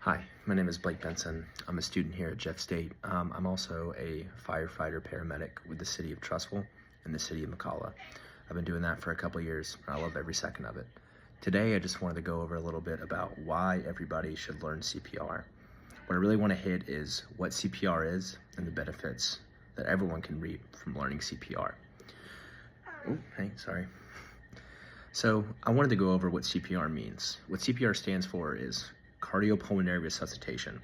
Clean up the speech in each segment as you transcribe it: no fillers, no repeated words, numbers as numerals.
Hi, my name is Blake Benson. I'm a student here at Jeff State. I'm also a firefighter paramedic with the city of Trussville and the city of McCalla. I've been doing that for a couple of years, and I love every second of it. Today, I just wanted to go over a little bit about why everybody should learn CPR. What I really want to hit is what CPR is and the benefits that everyone can reap from learning CPR. Oh, hey, sorry. So I wanted to go over what CPR means. What CPR stands for is cardiopulmonary resuscitation.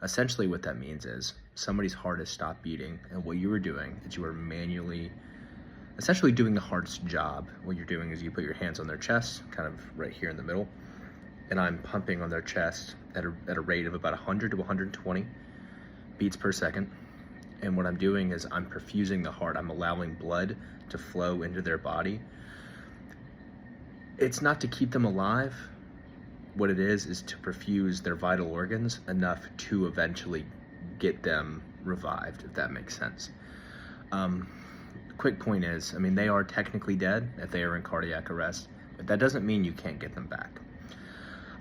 Essentially what that means is somebody's heart has stopped beating, and what you are doing is you are manually, essentially doing the heart's job. What you're doing is you put your hands on their chest, kind of right here in the middle, and I'm pumping on their chest at a rate of about 100 to 120 beats per second. And what I'm doing is I'm perfusing the heart. I'm allowing blood to flow into their body. It's not to keep them alive. What it is to perfuse their vital organs enough to eventually get them revived, if that makes sense. Quick point is, they are technically dead if they are in cardiac arrest, but that doesn't mean you can't get them back.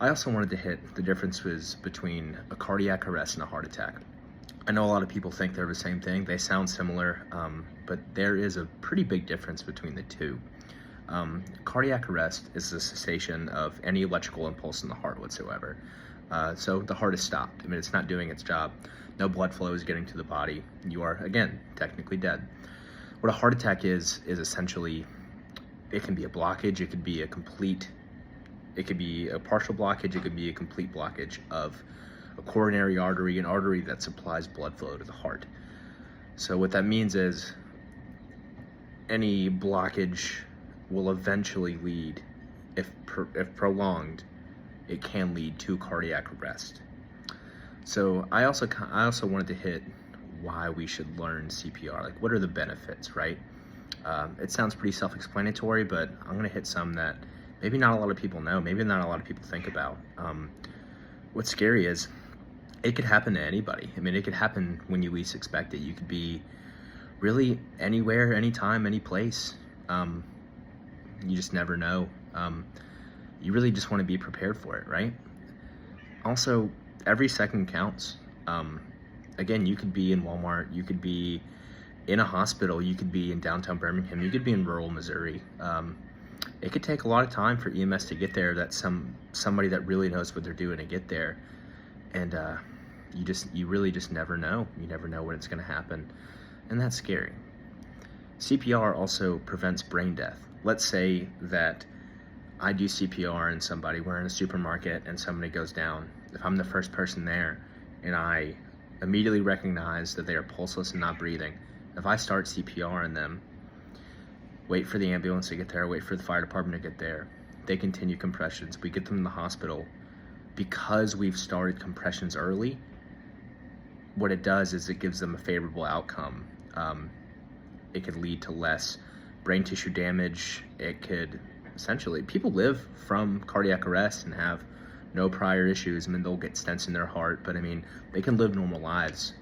I also wanted to hit the differences between a cardiac arrest and a heart attack. I know a lot of people think they're the same thing. They sound similar, but there is a pretty big difference between the two. Cardiac arrest is the cessation of any electrical impulse in the heart whatsoever. So the heart is stopped. It's not doing its job. No blood flow is getting to the body. You are, again, technically dead. What a heart attack is essentially, it can be a blockage, it could be a partial blockage, it could be a complete blockage of a coronary artery, an artery that supplies blood flow to the heart. So what that means is any blockage will eventually lead, if prolonged, it can lead to cardiac arrest. So I also wanted to hit why we should learn CPR. Like, what are the benefits, right? It sounds pretty self-explanatory, but I'm gonna hit some that maybe not a lot of people know, maybe not a lot of people think about. What's scary is it could happen to anybody. It could happen when you least expect it. You could be really anywhere, anytime, any place. You just never know. You really just want to be prepared for it, right? Also, every second counts. Again, you could be in Walmart, you could be in a hospital, you could be in downtown Birmingham, you could be in rural Missouri. It could take a lot of time for EMS to get there, that somebody that really knows what they're doing to get there. And you really just never know. You never know when it's going to happen. And that's scary. CPR also prevents brain death. Let's say that I do CPR and somebody, we're in a supermarket and somebody goes down. If I'm the first person there and I immediately recognize that they are pulseless and not breathing, if I start CPR on them, wait for the ambulance to get there, wait for the fire department to get there, they continue compressions, we get them in the hospital. Because we've started compressions early, what it does is it gives them a favorable outcome. It could lead to less brain tissue damage. It could essentially, people live from cardiac arrest and have no prior issues. They'll get stents in their heart, but they can live normal lives.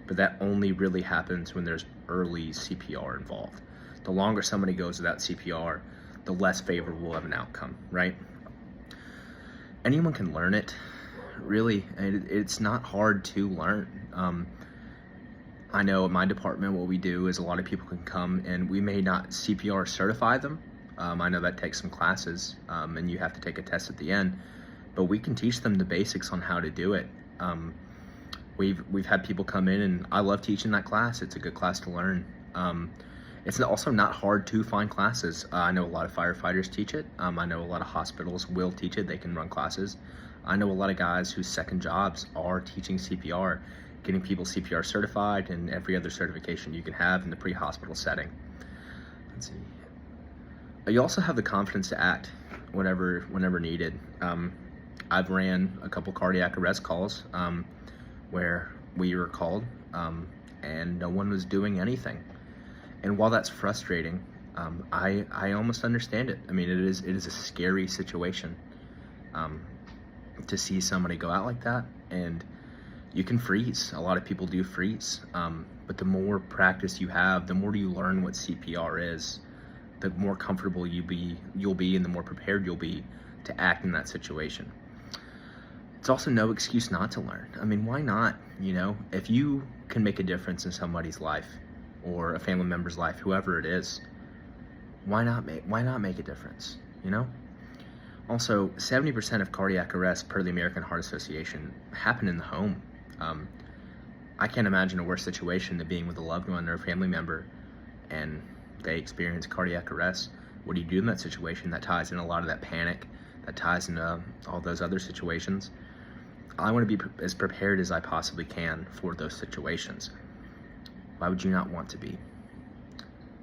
But that only really happens when there's early CPR involved. The longer somebody goes without CPR, the less favorable of an outcome, right? Anyone can learn it, really. It's not hard to learn. I know at my department what we do is a lot of people can come and we may not CPR certify them. I know that takes some classes and you have to take a test at the end, but we can teach them the basics on how to do it. We've had people come in, and I love teaching that class. It's a good class to learn. It's also not hard to find classes. I know a lot of firefighters teach it. I know a lot of hospitals will teach it. They can run classes. I know a lot of guys whose second jobs are teaching CPR, getting people CPR certified and every other certification you can have in the pre-hospital setting. Let's see. You also have the confidence to act whenever needed. I've ran a couple cardiac arrest calls where we were called and no one was doing anything. And while that's frustrating, I almost understand it. It is a scary situation to see somebody go out like that, and you can freeze. A lot of people do freeze, but the more practice you have, the more you learn what CPR is, the more comfortable you'll be, and the more prepared you'll be to act in that situation. it's also no excuse not to learn. I mean, why not? You know, if you can make a difference in somebody's life or a family member's life, whoever it is, why not make a difference? You know? Also, 70% of cardiac arrests per the American Heart Association happen in the home. I can't imagine a worse situation than being with a loved one or a family member and they experience cardiac arrest. What do you do in that situation? That ties in a lot of that panic, that ties into all those other situations. I want to be as prepared as I possibly can for those situations. Why would you not want to be?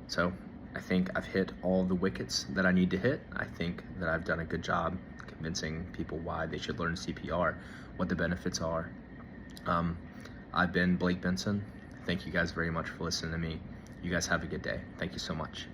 So I think I've hit all the wickets that I need to hit. I think that I've done a good job convincing people why they should learn CPR, what the benefits are. I've been Blake Benson. Thank you guys very much for listening to me. You guys have a good day. Thank you so much.